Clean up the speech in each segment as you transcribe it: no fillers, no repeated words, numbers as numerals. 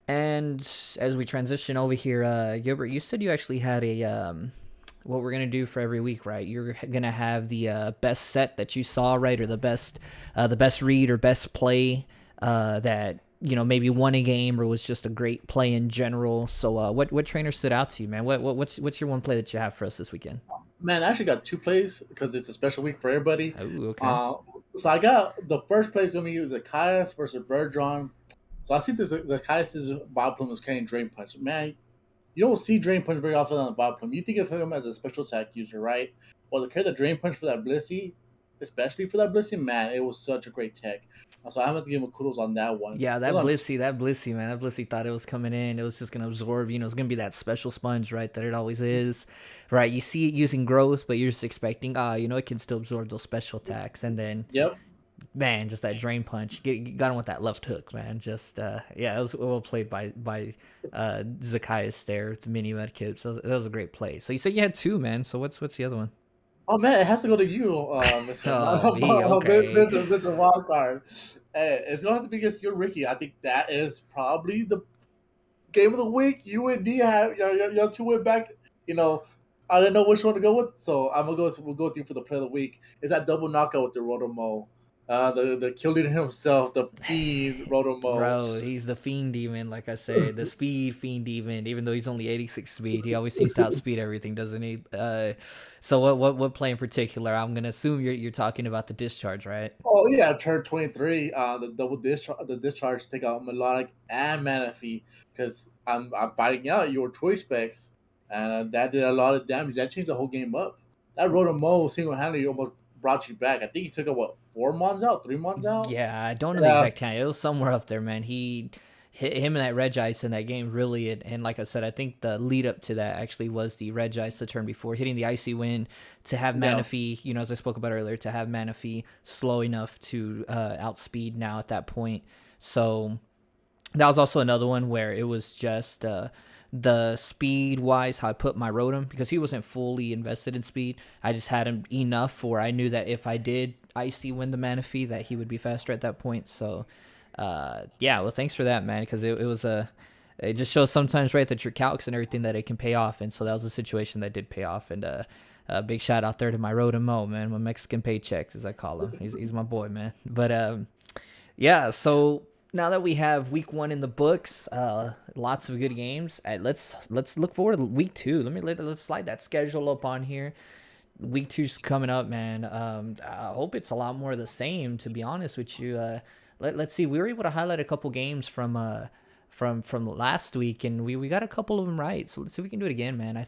And as we transition over here, Gilbert, you said you actually had a what we're gonna do for every week, right? You're gonna have the best set that you saw, right, or the best read or best play that maybe won a game or was just a great play in general. So, what trainer stood out to you, man? What's your one play that you have for us this weekend? Man, I actually got two plays because it's a special week for everybody. Oh, okay. Uh, so I got the first place going to use Zacchaeus versus Bergeron. So I see this Zacchaeus' Bob Plum is carrying Drain Punch. Man, you don't see Drain Punch very often on the Bob Plum. You think of him as a special attack user, right? Well, to carry the Drain Punch for that Blissey, especially for that Blissey, man, it was such a great tech. So I'm going to give him kudos on that one. Yeah, Those are- that Blissey, man, that Blissey thought it was coming in. It was just gonna absorb. It's gonna be that special sponge, right? That it always is, right? You see it using growth, but you're just expecting, it can still absorb those special attacks, and then, Yep. man, just that drain punch, got him with that left hook, man. Just, yeah, it was well played by Zacchaeus there, the mini medkit. So that was a great play. So you said you had two, man. So what's the other one? Oh man, it has to go to you, Mister Oh, me, okay. Mister Wildcard. Hey, it's going to have to be against you, Ricky. I think that is probably the game of the week. You and D have your two went back. You know, I didn't know which one to go with, so I'm gonna go. We'll go with you for the play of the week. Is that double knockout with the Rotomo? The kill leader himself, the fiend Rotomo. Bro, he's the fiend demon, like I said, the speed fiend demon. Even though he's only 86 speed, he always seems to outspeed everything, doesn't he? So what play in particular? I'm gonna assume you're talking about the discharge, right? Oh yeah, turn 23. The discharge take out melodic and mana fee because I'm fighting out your choice specs, and that did a lot of damage. That changed the whole game up. That Rotomo single handedly almost brought you back. I think he took out what 4 months out, 3 months out. Yeah, I don't know the Yeah, exact count. It was somewhere up there, man. He hit him and that Reg Ice in that game really, and like I said, I think the lead up to that actually was the Reg Ice the turn before hitting the Icy Wind to have yeah. Manaphy, as I spoke about earlier, to have Manaphy slow enough to outspeed now at that point. So that was also another one where it was just the speed wise how I put my Rotom because he wasn't fully invested in speed. I just had him enough where I knew that if I did Icy win the Manaphy that he would be faster at that point. So yeah, well thanks for that, man, because it was a it just shows sometimes, right, that your calcs and everything that it can pay off, and so that was a situation that did pay off. And a big shout out there to my Rotom Mo, man, my Mexican paycheck as I call him. He's my boy, man. But yeah, so now that we have week one in the books, lots of good games. Let's look forward to week two. Let's slide that schedule up on here. Week two's coming up, man. I hope it's a lot more of the same. To be honest with you, let's see. We were able to highlight a couple games from last week, and we got a couple of them right. So let's see if we can do it again, man. So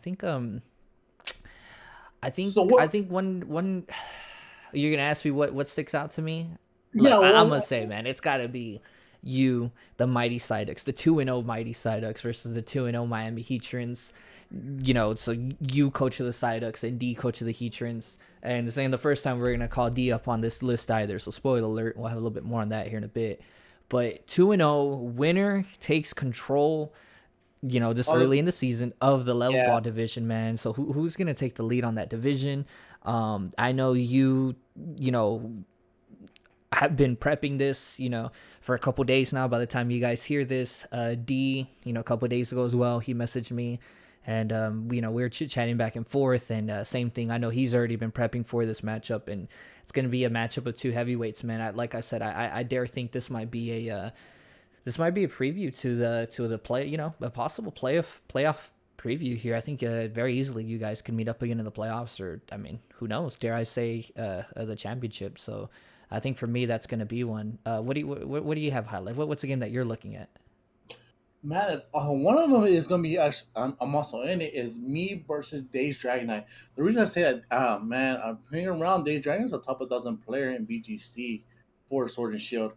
I what? think one you're gonna ask me what sticks out to me. Look, Yeah. I'm gonna say, man, it's gotta be you, the Mighty Psyducks, the 2-0 Mighty Psyducks versus the 2-0 Miami Heatrons. So you coach of the Psyducks and D coach of the Heatrons. And this ain't the first time we're gonna call D up on this list either. So spoiler alert, we'll have a little bit more on that here in a bit. But 2-0 winner takes control, this Oh, early in the season of the level yeah. ball division, man. So who's gonna take the lead on that division? I know I've been prepping this, for a couple days now. By the time you guys hear this, D, a couple days ago as well, he messaged me, and we were chit chatting back and forth, and same thing. I know he's already been prepping for this matchup, and it's going to be a matchup of two heavyweights, man. Like I said, I dare think this might be a preview to the play, a possible playoff preview here. I think very easily you guys can meet up again in the playoffs, or I mean, who knows? Dare I say the championship? So I think for me that's going to be one. What do you have highlight? What's the game that you're looking at? Man, one of them is gonna be. I'm also in it. Is me versus Days Dragonite. The reason I say that, man, I'm playing around. Days Dragon is a top 1,000 player in BGC for Sword and Shield,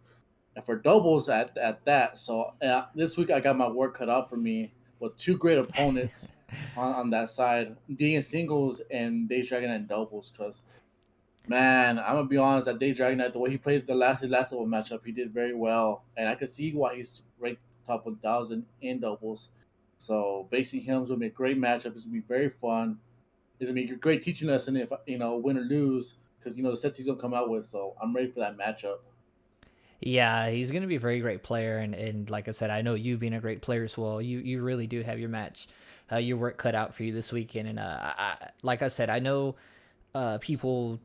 and for doubles at that. So this week I got my work cut out for me with two great opponents on that side. D in singles and Days Dragonite in doubles. Because man, I'm gonna be honest. That Days Dragonite, the way he played his last level matchup, he did very well, and I could see why he's ranked top 1,000 in doubles. So facing him is gonna be a great matchup. It's gonna be very fun. It's gonna be a great teaching lesson if win or lose, because the sets he's gonna come out with. So I'm ready for that matchup. Yeah, he's gonna be a very great player, and like I said, I know you being a great player as well. You really do have your work cut out for you this weekend. And like I said, I know people,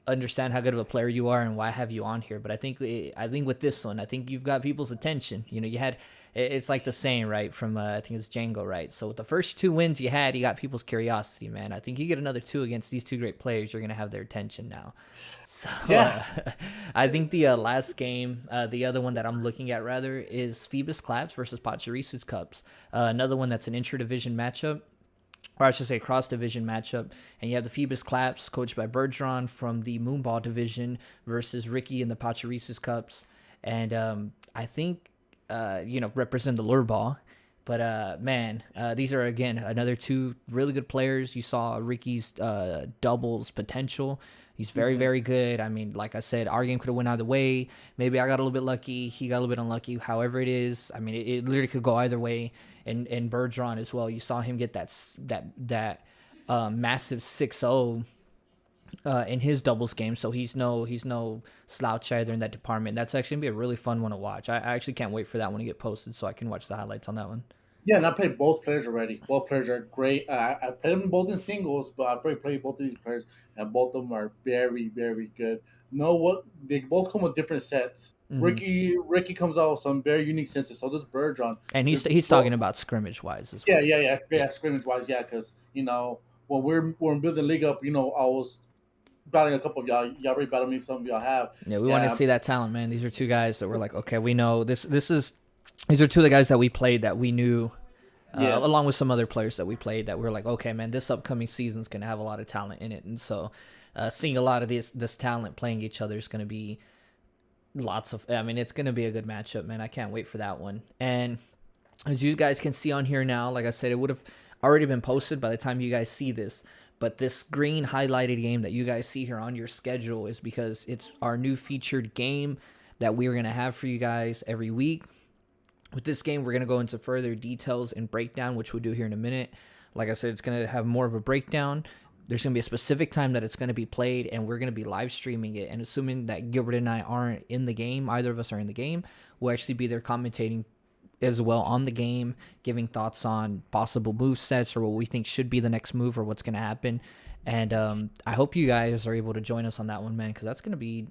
understand how good of a player you are and why I have you on here. But I think with this one, I think you've got people's attention. You had it's like the saying, right, from I think it's Django, right? So with the first two wins you had, you got people's curiosity, man. I think you get another two against these two great players, you're gonna have their attention now. So Yeah. I think the last game, the other one that I'm looking at rather, is Phoebus Claps versus Pachirisus Cups. Another one that's an intra-division matchup, or I should say cross division matchup. And you have the Phoebus Claps, coached by Bergeron from the Moonball division, versus Ricky in the Pachirisus Cups. And I think, represent the Lure Ball. But man, these are again another two really good players. You saw Ricky's doubles potential. He's very, Mhm. very good. I mean, like I said, our game could have went either way. Maybe I got a little bit lucky. He got a little bit unlucky. However it is, I mean, it literally could go either way. And Bergeron as well. You saw him get that massive 6-0 in his doubles game. So he's no slouch either in that department. That's actually gonna be a really fun one to watch. I actually can't wait for that one to get posted so I can watch the highlights on that one. Yeah, and I played both players already. Both players are great. I played them both in singles, but I've already played both of these players, and both of them are very, very good. Know what? They both come with different sets. Hmm. Ricky comes out with some very unique senses. So does Bergeron. And They're he's talking both, about scrimmage wise as yeah, well. yeah, yeah, Yeah. yeah. Scrimmage wise, yeah, because when we're building league up, I was battling a couple of y'all. Y'all already battled me. Some of y'all have, Yeah, we want to and see that talent, man. These are two guys that we're like, okay, we know these are two of the guys that we played that we knew, along yes, with some other players that we played that we're like, okay, man, this upcoming season's gonna have a lot of talent in it. And so seeing a lot of this talent playing each other is gonna be lots of. I mean, it's gonna be a good matchup, man. I can't wait for that one. And as you guys can see on here now, like I said, it would have already been posted by the time you guys see this. But this green highlighted game that you guys see here on your schedule is because it's our new featured game that we're going to have for you guys every week. With this game, we're going to go into further details and breakdown, which we'll do here in a minute. Like I said, it's going to have more of a breakdown. There's going to be a specific time that it's going to be played, and we're going to be live streaming it. And assuming that Gilbert and I aren't in the game, either of us are in the game, we'll actually be there commentating as well on the game, giving thoughts on possible move sets or what we think should be the next move or what's going to happen. And I hope you guys are able to join us on that one, man, because that's gonna be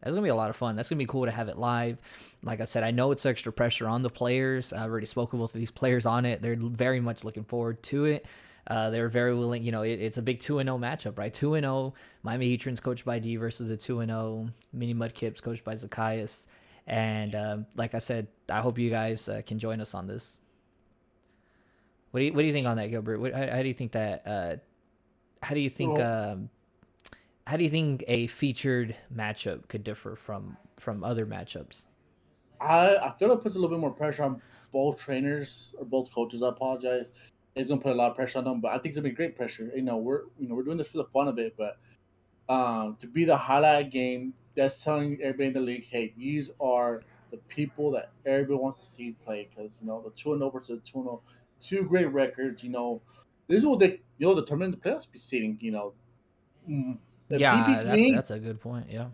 a lot of fun. That's gonna be cool to have it live. Like I said, I know it's extra pressure on the players. I've already spoken with both of these players on it. They're very much looking forward to it. They're very willing. It's a big 2-0 matchup, right? 2-0 Miami Heatrons coached by D versus the 2-0 Mini Mudkips coached by Zacchaeus. And like I said, I hope you guys can join us on this. What do you think on that, Gilbert? How do you think that? How do you think? well, How do you think a featured matchup could differ from other matchups? I feel it puts a little bit more pressure on both trainers or both coaches. I apologize. It's gonna put a lot of pressure on them, but I think it's gonna be great pressure. We're doing this for the fun of it, but to be the highlight game that's telling everybody in the league, hey, these are the people that everybody wants to see play because the 2-0 versus the 2-0, two great records. This is what they determine the playoff seeding. If he Yeah, beats that's me, that's a good point. Yeah.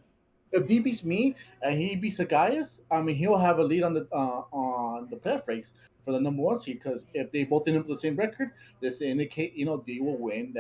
if he beats me and he beats the guys, I mean, he'll have a lead on the playoff race for the number one seed. Because if they both end up with the same record, this indicate they will win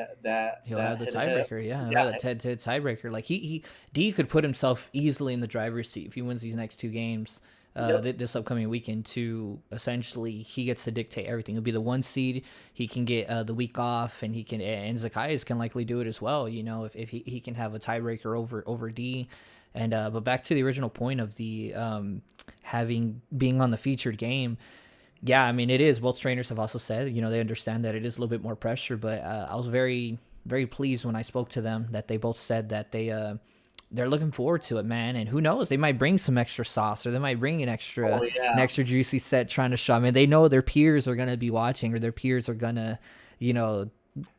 He'll have that the head to head. tiebreaker. Yeah, he'll have Yeah, the head-to-head tiebreaker. Like he D could put himself easily in the driver's seat if he wins these next two games. yep. This upcoming weekend, to essentially he gets to dictate everything. He'll be the one seed. He can get the week off, and and Zacchaeus can likely do it as well. If he can have a tiebreaker over D. And but back to the original point of the having being on the featured game. Yeah, I mean, it is. Both trainers have also said, they understand that it is a little bit more pressure, but I was very, very pleased when I spoke to them that they both said that they're looking forward to it, man. And who knows, they might bring some extra sauce, or they might bring Oh an yeah. extra juicy set trying to show. I mean, they know their peers are gonna be watching, or their peers are gonna, you know,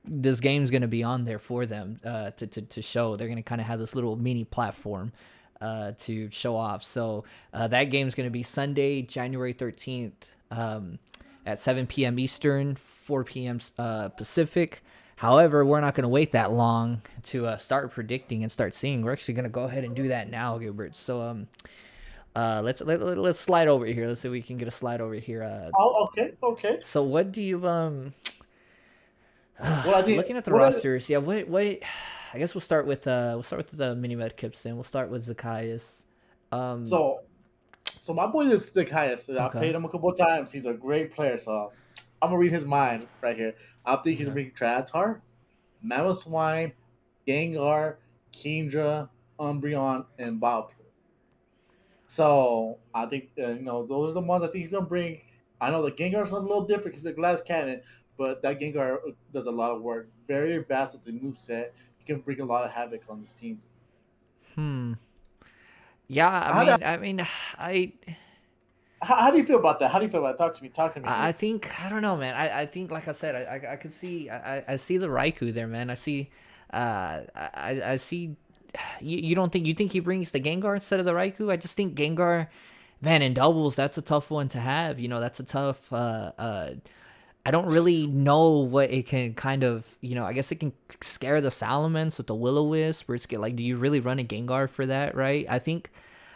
this game's gonna be on there for them to show. They're gonna kind of have this little mini platform to show off. So that game's gonna be Sunday, January 13th, at 7 p.m. Eastern, 4 p.m. Pacific. However, we're not going to wait that long to start predicting and start seeing. We're actually going to go ahead and do that now, Gilbert. So let's slide over here. Let's see if we can get a slide over here. Oh, okay, okay. So what do you Well, I think looking at the what I, rosters? Yeah, what I guess we'll start with the mini med kips then. We'll start with Zacchaeus. Um, so so my boy is the highest. I okay, played him a couple of times. He's a great player, so I'm gonna read his mind right here. I think he's gonna okay. bring Tratar, Mamoswine, Gengar, Kendra, Umbreon, and Bob. So I think those are the ones I think he's gonna bring. I know the Gengar's a little different because the glass cannon, but that Gengar does a lot of work. Very fast with the move set. He can bring a lot of havoc on this team. Hmm. Yeah, How, do- I how do you feel about that? How do you feel about it? Talk to me. Talk to me I here. think I don't know, man. I think like I said, I could see I see the Raikou there, man. I see, I see. You don't think he brings the Gengar instead of the Raikou? I just think Gengar, man, in doubles that's a tough one to have. That's a tough. I don't really know what it can kind of. I guess it can scare the Salamence with the Will-O-Wisp. Where it's get like, do you really run a Gengar for that? Right? I think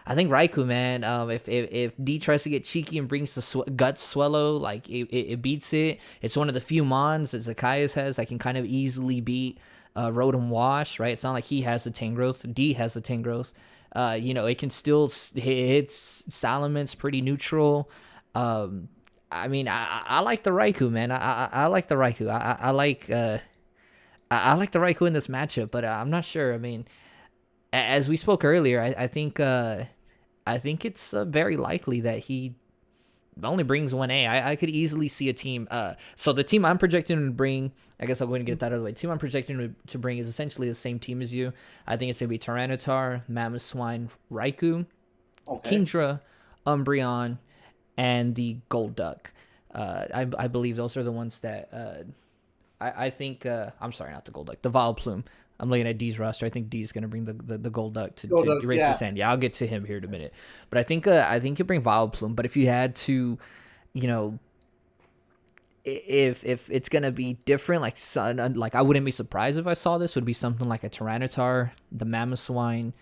Raikou, man. If D tries to get cheeky and brings the gut swallow, like it beats it. It's one of the few mons that Zacchaeus has that can kind of easily beat Rotom Wash, right? It's not like he has the Tangrowth. D has the Tangrowth. It can still hit Salamence pretty neutral. I like the Raikou, man. I like the Raikou. I like the Raikou in this matchup, but I'm not sure. I mean, as we spoke earlier, I think it's very likely that he only brings 1A. I could easily see a team. So the team I'm projecting to bring, I guess I'll go ahead and get that out of the way. The team I'm projecting to bring is essentially the same team as you. I think it's going to be Tyranitar, Mamoswine, Raikou, Okay. Kingdra, Umbreon, and the Gold Duck. I believe those are the ones that I think. I'm sorry, not the Gold Duck, the Vileplume. I'm looking at D's roster. I think D's going to bring the Gold Duck Go to to erase the yeah. sand. Yeah, I'll get to him here in a minute. But I think you bring Vileplume. But if you had to, you know, if it's gonna be different, like I wouldn't be surprised if I saw this. Would be something like a Tyranitar, the Mamoswine,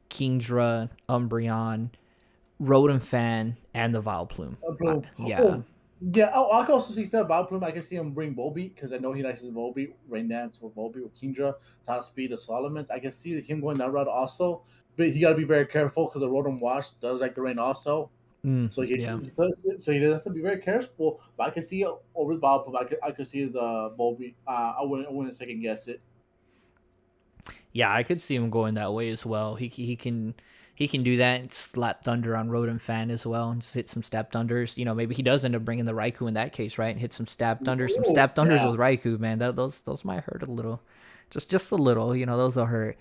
Kingdra, Umbreon, Rotom Fan, and the Vileplume. Bloom. Yeah. Oh, yeah. Oh, I can also see stuff about Bloom. I can see him bring Volbeat because I know he likes his Volbeat. Rain Dance with Volbeat with Kendra, Top Speed, the Solomon. I can see him going that route also. But he got to be very careful because the Rotom Wash does like the rain also. So Yeah. he does have to be very careful. But I can see over the Volbeat. I could see the Volbeat. I wouldn't second guess it. Yeah, I could see him going that way as well. He can do that and slap Thunder on Rotom Fan as well and just hit some Step Thunders. Maybe he does end up bringing the Raikou in that case, right? And hit some Step Thunders. Some Ooh, Step Thunders yeah. with Raikou, man. Those might hurt a little. Just a little, those will hurt.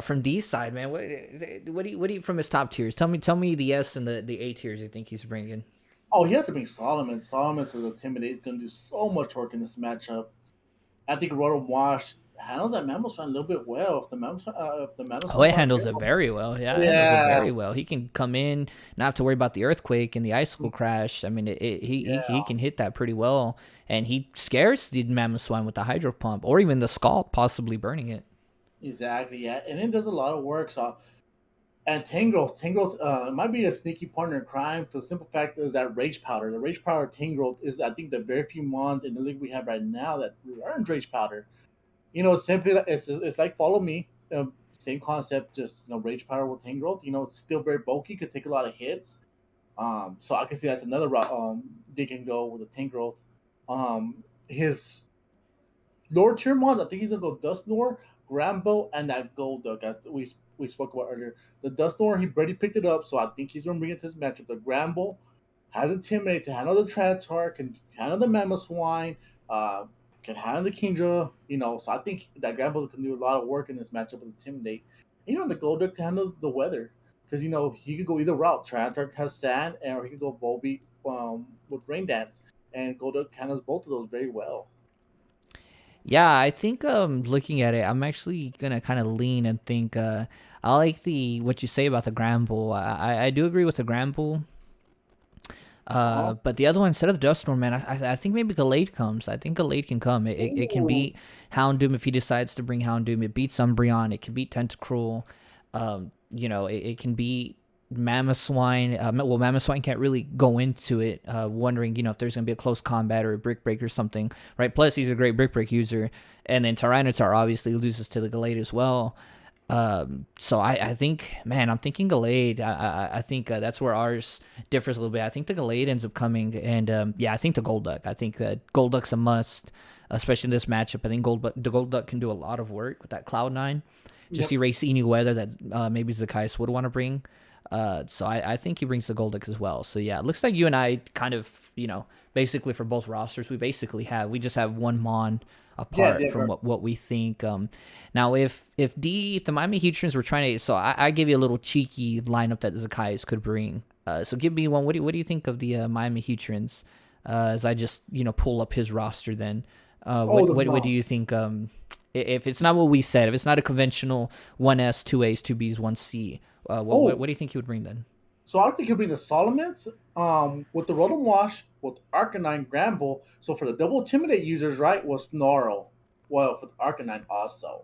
From D's side, man, what do you from his top tiers? Tell me the S and the A tiers you think he's bringing. Oh, he has to bring Solomon. Solomon's is intimidating. He's going to do so much work in this matchup. I think Rotom Wash handles that Mamoswine a little bit well. If the Oh, Mamoswine's it not handles it careful, very well. Yeah, it handles it yeah, very well. He can come in, not have to worry about the earthquake and the icicle crash. I mean, he yeah, can hit that pretty well, and he scares the Mamoswine with the hydro pump, or even the scald, possibly burning it. exactly, yeah, and it does a lot of work. So, and Tangrowth, might be a sneaky partner in crime for the simple fact is that Rage Powder. The Rage Powder Tangrowth is, I think, the very few mons in the league we have right now that learn Rage Powder. Simply it's like Follow Me, same concept, just Rage Powder with Tangrowth. It's still very bulky, could take a lot of hits. So I can see that's another route they can go with the Tangrowth. His lower tier mons, I think he's gonna go Dusknoir, Grambo, and that Golduck that we spoke about earlier. The Dusknoir, he already picked it up, so I think he's gonna bring it to this matchup. The Gramble has Intimidate to handle the Trantor, can handle the Mamoswine, uh, can handle the Kingdra, so I think that Gramble can do a lot of work in this matchup with Intimidate. The Golduck to handle the weather. Because he could go either route. Trantor has sand, or he could go Volbeat with Rain Dance, and Golduck handles both of those very well. Yeah, I think looking at it, I'm actually gonna kind of lean and think I like the what you say about the Gramble. I do agree with the Gramble. Uh-huh. But the other one, instead of the Dust Storm, man, I think maybe Gallade comes. I think Gallade can come. It can Ooh. beat Houndoom if he decides to bring Houndoom. It beats Umbreon. It can beat Tentacruel. It can beat Mamoswine. Well, Mamoswine can't really go into it, wondering, if there's going to be a close combat or a Brick Break or something, right? Plus, he's a great Brick Break user. And then Tyranitar obviously loses to the Gallade as well. So I think, man, I'm thinking Gallade. I think that's where ours differs a little bit. I think the Gallade ends up coming, and yeah, I think the Golduck. I think Golduck's a must, especially in this matchup. I think the Golduck can do a lot of work with that Cloud9. Just Yep. erase any weather that maybe Zacchaeus would want to bring. So I think he brings the Golduck as well. So yeah, it looks like you and I kind of, basically for both rosters, we just have one Mon Yeah, apart from different. what we think. Now if the Miami Heatrons were trying to, so I give you a little cheeky lineup that Zacchaeus could bring. So give me one. What do you think of the Miami Heatrons? As I just pull up his roster, then Oh, what do you think? If it's not what we said, if it's not a conventional 1S, 2As, 2Bs, 1C, what oh. do you think he would bring then? So I think he'll bring the Solomons, with the Rotom Wash, with Arcanine Gramble. So for the double Intimidate users, right, was Snarl. Well, for the Arcanine also.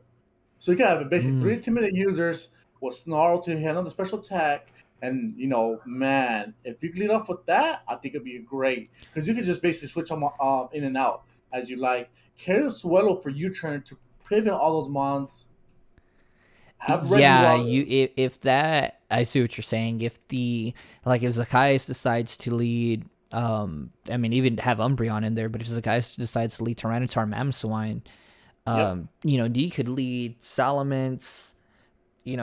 So you can have basically Mm. three Intimidate users with Snarl to handle the special attack. And, man, if you can lead off with that, I think it'd be great. Because you can just basically switch them in and out as you like. Carry the Swellow for U-turn to pivot all those mons. Have ready Yeah, run. if that, I see what you're saying. If Zacchaeus decides to lead, I mean, even have Umbreon in there, but if Zacchaeus decides to lead Tyranitar, Mamoswine, Yep. D could lead Salamence. He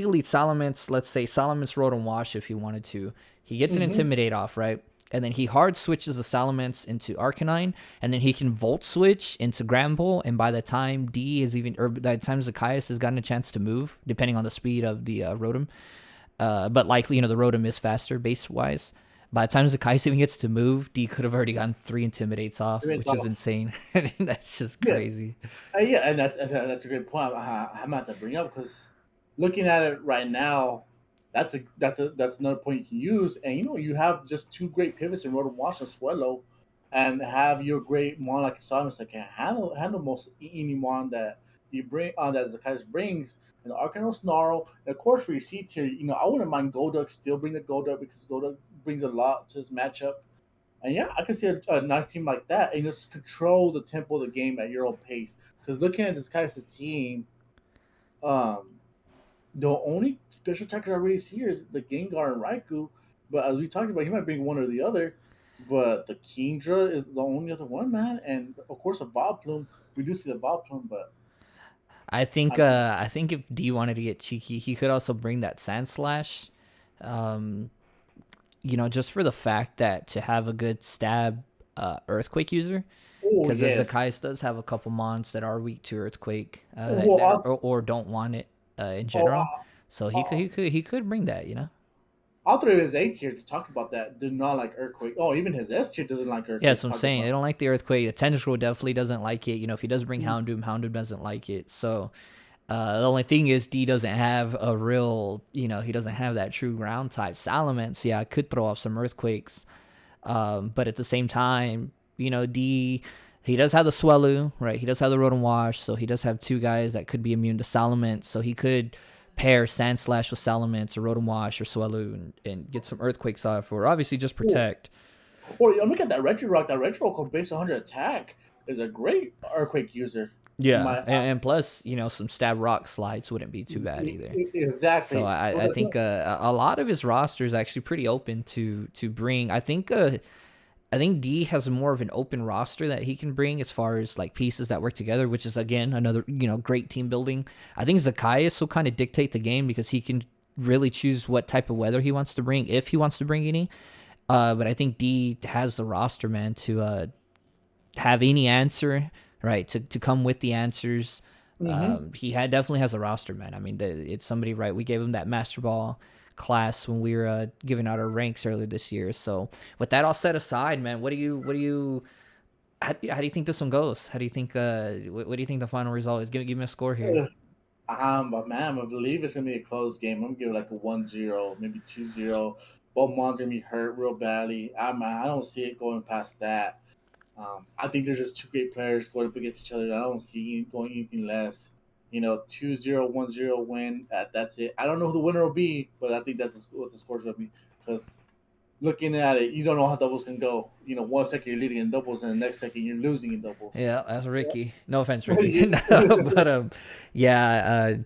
could lead Salamence. Let's say Salamence Road and Wash if he wanted to. He gets an Mm-hmm. Intimidate off, right? And then he hard switches the Salamence into Arcanine, and then he can Volt Switch into Gramble. And by the time by the time Zacchaeus has gotten a chance to move, depending on the speed of the Rotom, but likely the Rotom is faster base wise. By the time Zacchaeus even gets to move, D could have already gotten 3 Intimidates off, It's which is off. insane. That's just Yeah. crazy. Yeah, and that's a great point. I'm about to bring up because looking at it right now, that's another point you can use. And you have just two great pivots in Rotom Wash and Swellow, and have your great mon like Samus that can handle most any mon that you bring that Zacchaeus brings. And the Arcanine Snarl, and of course for your C tier, I wouldn't mind Golduck still bring the Golduck because Golduck brings a lot to this matchup. And yeah, I can see a nice team like that and just control the tempo of the game at your own pace. Because looking at this guy's team, um, the only special attacker I really see here is the Gengar and Raikou. But as we talked about, he might bring one or the other. But the Kingdra is the only other one, man. And of course, a Bob Plume. We do see the Bob Plume, but I think I think if D wanted to get cheeky, he could also bring that Sand Slash. Um, just for the fact that to have a good stab Earthquake user, oh because as yes. Zacchaeus does have a couple mons that are weak to Earthquake, Well, or don't want it in I'll, general. So he could I'll, he could he could bring that. I'll throw his A tier to talk about that. Do not like Earthquake. Oh, even his S tier doesn't like Yeah, Earthquake. that's To what I'm talk saying. They about. don't like the Earthquake. The Tentacruel definitely doesn't like it. If he does bring Houndoom, Houndoom doesn't like it. So the only thing is D doesn't have a real, he doesn't have that true ground type. Salamence, yeah, could throw off some earthquakes. But at the same time, D, he does have the Swellu, right? He does have the Rotom Wash, so he does have two guys that could be immune to Salamence. So he could pair Sand Slash with Salamence or Rotom Wash or Swellu and get some earthquakes off, or obviously just Oh, protect. or look at that Retro Rock. That Retro Rock base 100 attack is a great Earthquake user. In Yeah, my and plus, some stab rock slides wouldn't be too bad either. So exactly. I think a lot of his roster is actually pretty open to bring. I think D has more of an open roster that he can bring as far as like pieces that work together, which is again another great team building. I think Zacchaeus will kind of dictate the game because he can really choose what type of weather he wants to bring if he wants to bring any. But I think D has the roster, man, to have any answer, right? To come with the answers. Mm-hmm. Definitely has a roster, man. I mean, it's somebody, right? We gave him that Master Ball class when we were giving out our ranks earlier this year. So with that all set aside, man, how do you think this one goes? How do you think what do you think the final result is? Give me a score here. But man, I believe it's gonna be a close game. I'm gonna give it like a 1-0, maybe 2-0. Beaumont's gonna be hurt real badly. I don't see it going past that. I think there's just two great players going up against each other. I don't see it going anything less. 2-0, 1-0 win. That's it. I don't know who the winner will be, but I think that's what the score's going to be. Because looking at it, you don't know how doubles can go. 1 second you're leading in doubles, and the next second you're losing in doubles. Yeah, that's Ricky. No offense, Ricky. No, but yeah,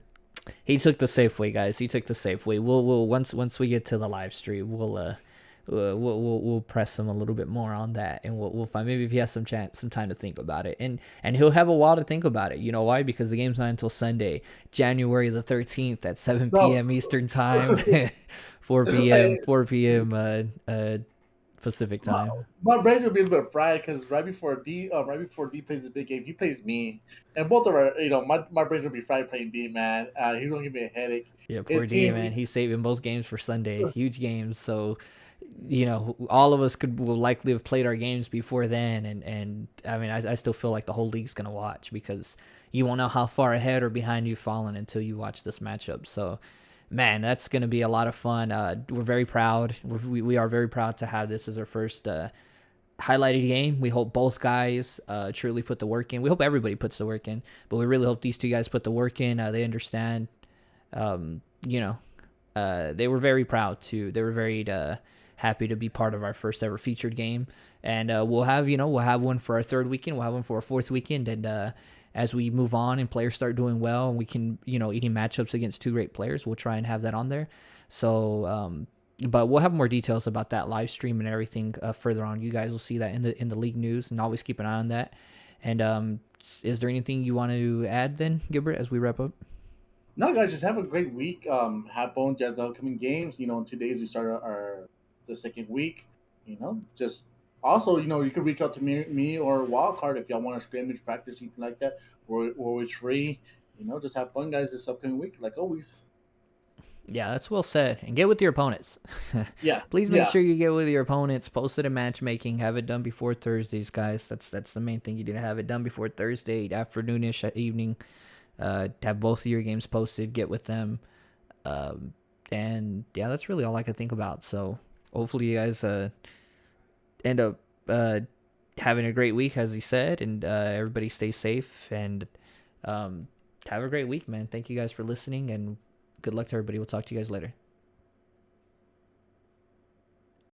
he took the safe way, guys. He took the safe way. We'll once we get to the live stream, we'll press him a little bit more on that, and we'll find maybe if he has some time to think about it, and he'll have a while to think about it. You know why? Because the game's not until Sunday, January the 13th at 7 No, p.m. Eastern time, 4 p.m. I, 4 p.m. Pacific my, time. my brain's gonna be a little bit fried because right before D plays his big game, he plays me, and both of our, my brain's gonna be fried playing D, man. He's gonna give me a headache. Yeah, poor His D, team, man. He's saving both games for Sunday, huge games. So all of us will likely have played our games before then, and I mean, I still feel like the whole league's gonna watch because you won't know how far ahead or behind you've fallen until you watch this matchup. So, man, that's gonna be a lot of fun. We're very proud. We are very proud to have this as our first highlighted game. We hope both guys truly put the work in. We hope everybody puts the work in, but we really hope these two guys put the work in. They understand. Um, you know, they were very proud to. They were very happy to be part of our first ever featured game, and we'll have one for our third weekend. We'll have one for our fourth weekend, and as we move on and players start doing well, and we can any matchups against two great players, we'll try and have that on there. So. But we'll have more details about that live stream and everything further on. You guys will see that in the league news, and always keep an eye on that. And is there anything you want to add then, Gilbert, as we wrap up? No, guys, just have a great week. Have fun with the upcoming games. In 2 days we start the second week. Just also, you can reach out to me or Wildcard if y'all want to scrimmage practice, anything like that. We're free. Just have fun, guys, this upcoming week, like always. Yeah, that's well said. And get with your opponents. Yeah, Please make yeah. sure you get with your opponents. Post it in matchmaking. Have it done before Thursdays, guys. That's the main thing. You need to have it done before Thursday, afternoonish, evening. Have both of your games posted. Get with them. And yeah, that's really all I could think about. So hopefully you guys end up having a great week, as he said, and everybody stay safe and have a great week, man. Thank you guys for listening, and good luck to everybody. We'll talk to you guys later.